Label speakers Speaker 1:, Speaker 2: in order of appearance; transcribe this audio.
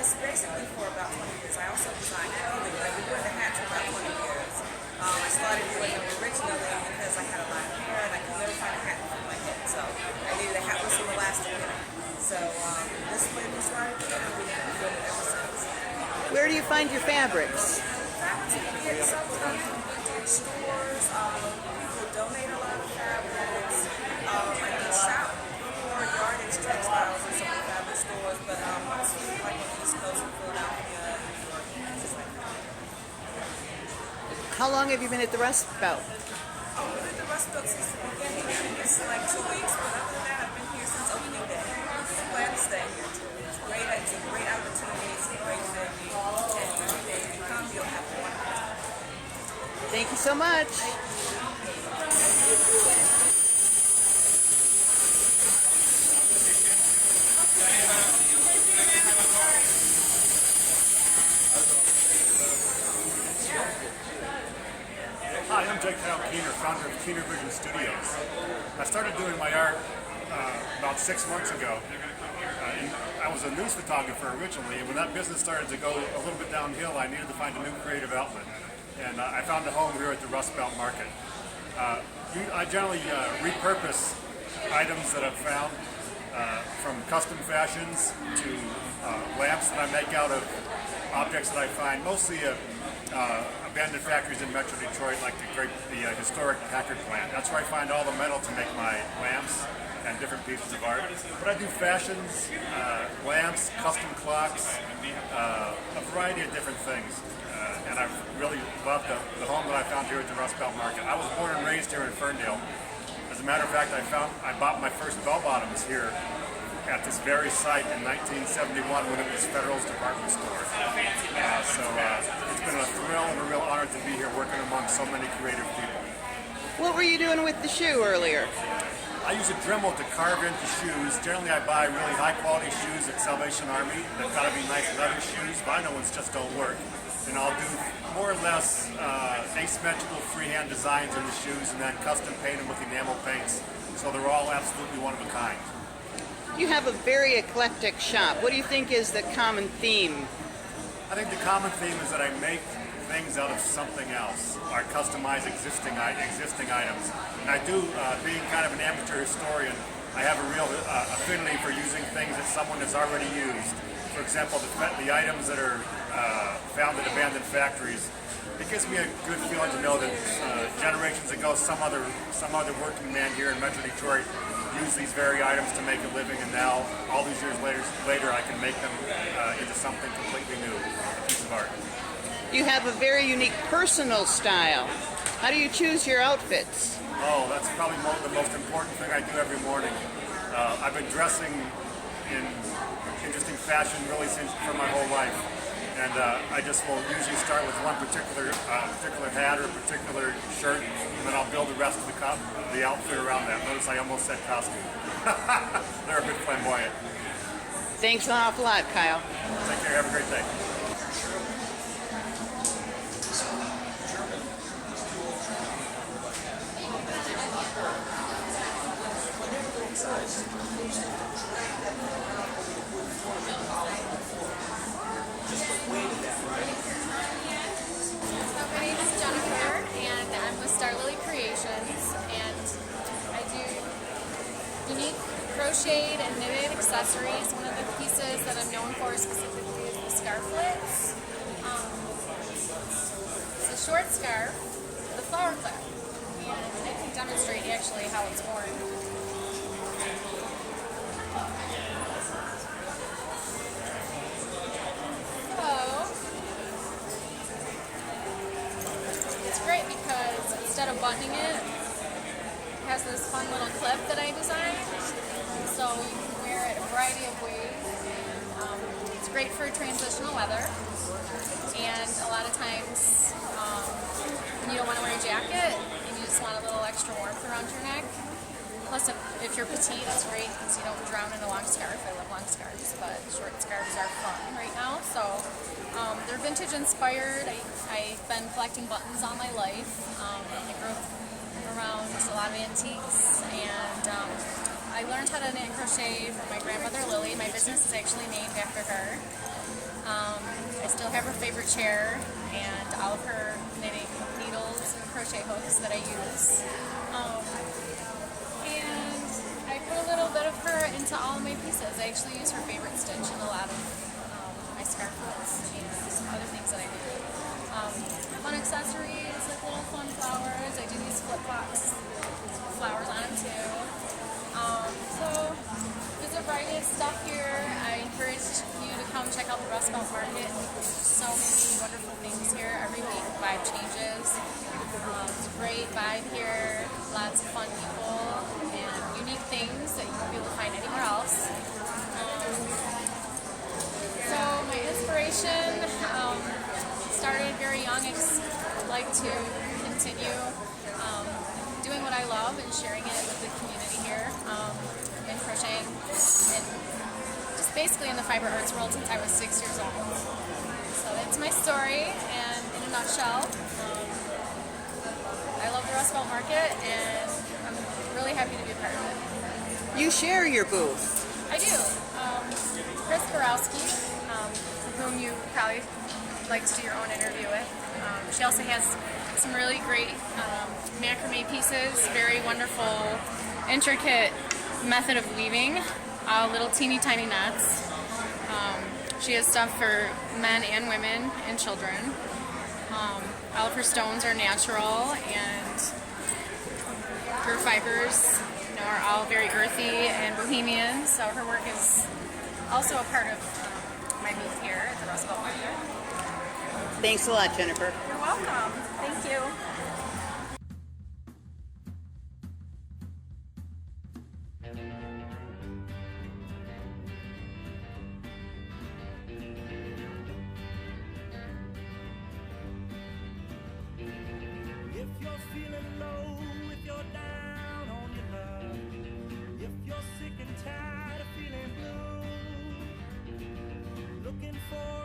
Speaker 1: was basically for about 20 years. I also designed clothing. I've been doing the hats for about 20 years. I started doing them originally because I had a lot of hair and I could never find a hat for my head. So I needed a hat with some elastic in it. So this is when we started doing it. We've been doing it ever since.
Speaker 2: Where do you find your fabrics?
Speaker 1: Fabrics you can get some stuff from vintage stores. People donate a lot of fabrics. I can shop for yardage textiles in some of the fabric stores, but mostly like on the East Coast in Philadelphia, New York, places like that.
Speaker 2: How long have you been at the Rust Belt?
Speaker 1: I've been at the Rust Belt since the beginning. I think it's like 2 weeks, but other than that, I've been here since opening day. I'm glad to stay here too. It's great. It's a great opportunity. It's a great venue. And every day you come, you'll have a wonderful time.
Speaker 2: Thank you so much.
Speaker 3: Hi, I'm Jake Keener, founder of Keener Vision Studios. I started doing my art about 6 months ago. I was a news photographer originally, and when that business started to go a little bit downhill, I needed to find a new creative outlet. And I found a home here at the Rust Belt Market. I generally repurpose items that I've found, from custom fashions to lamps that I make out of objects that I find, mostly abandoned factories in Metro Detroit, like the historic Packard plant. That's where I find all the metal to make my lamps and different pieces of art. But I do fashions, lamps, custom clocks, a variety of different things. And I've really loved the home that I found here at the Rust Belt Market. I was born and raised here in Ferndale. As a matter of fact, I bought my first bell-bottoms here at this very site in 1971 when it was Federal's department store. It's been a thrill and a real honor to be here working among so many creative people.
Speaker 2: What were you doing with the shoe earlier?
Speaker 3: I use a Dremel to carve into shoes. Generally I buy really high quality shoes at Salvation Army. They've got to be nice leather shoes. Vinyl ones just don't work. And I'll do more or less asymmetrical freehand designs in the shoes and then custom paint them with enamel paints so they're all absolutely one of a kind.
Speaker 2: You have a very eclectic shop. What do you think is the common theme?
Speaker 3: I think the common theme is that I make things out of something else, or customize existing items. And I do, being kind of an amateur historian, I have a real affinity for using things that someone has already used. For example, the items that are found at abandoned factories. It gives me a good feeling to know that generations ago, some other working man here in Metro Detroit used these very items to make a living, and now, all these years later, I can make them into something completely new, a piece of art.
Speaker 2: You have a very unique personal style. How do you choose your outfits?
Speaker 3: Oh, that's probably the most important thing I do every morning. I've been dressing in interesting fashion really for my whole life. And I just will usually start with one particular hat or a particular shirt, and then I'll build the rest of the outfit around that. Notice I almost said costume. They're a bit flamboyant.
Speaker 2: Thanks an awful lot, Kyle.
Speaker 3: Take care. Have a great day.
Speaker 4: My name is Jennifer, and I'm with Creations, and I do unique crocheted and knitted accessories. One of the pieces that I'm known for specifically is the scarflets. It's a short scarf with a flower clip, and I can demonstrate actually how it's worn. It's great because instead of buttoning it, it has this fun little clip that I designed, so you can wear it a variety of ways. It's great for transitional weather, and a lot of times when you don't want to wear a jacket and you just want a little extra warmth around your neck. Plus, if you're petite, it's great because you don't drown in a long scarf. I love long scarves, but short scarves are fun right now. So they're vintage inspired. I've been collecting buttons all my life. I grew up around a lot of antiques, and I learned how to knit and crochet from my grandmother Lily. My business is actually named after her. I still have her favorite chair and all of her knitting needles and crochet hooks that I use. And I put a little bit of her into all of my pieces. I actually use her favorite stitch in a lot of my scarf hooks and other things that I do. Fun accessories, like little fun flowers. I do these flip flops, flowers on them too. So there's a variety of stuff here. I encourage you to come check out the Rust Belt Market. So many wonderful things here. Every week the vibe changes. It's a great vibe here. Lots of fun people and unique things that you won't be able to find anywhere else. So my inspiration started very young. I just like to continue doing what I love and sharing it with the community here in crocheting and just basically in the fiber arts world since I was 6 years old. So that's my story, and in a nutshell, I love the Rust Belt Market and I'm really happy to be a part of it.
Speaker 2: You share your booth.
Speaker 4: I do. Chris Borowski, whom you probably like to do your own interview with. She also has some really great macrame pieces, very wonderful, intricate method of weaving, little teeny tiny knots. She has stuff for men and women and children. All of her stones are natural, and her fibers, are all very earthy and bohemian. So her work is also a part of my booth here at the Rust Belt Market.
Speaker 2: Thanks a lot, Jennifer.
Speaker 4: You're welcome. Thank you.
Speaker 5: If you're feeling low, if you're down on your luck, if you're sick and tired of feeling blue, looking for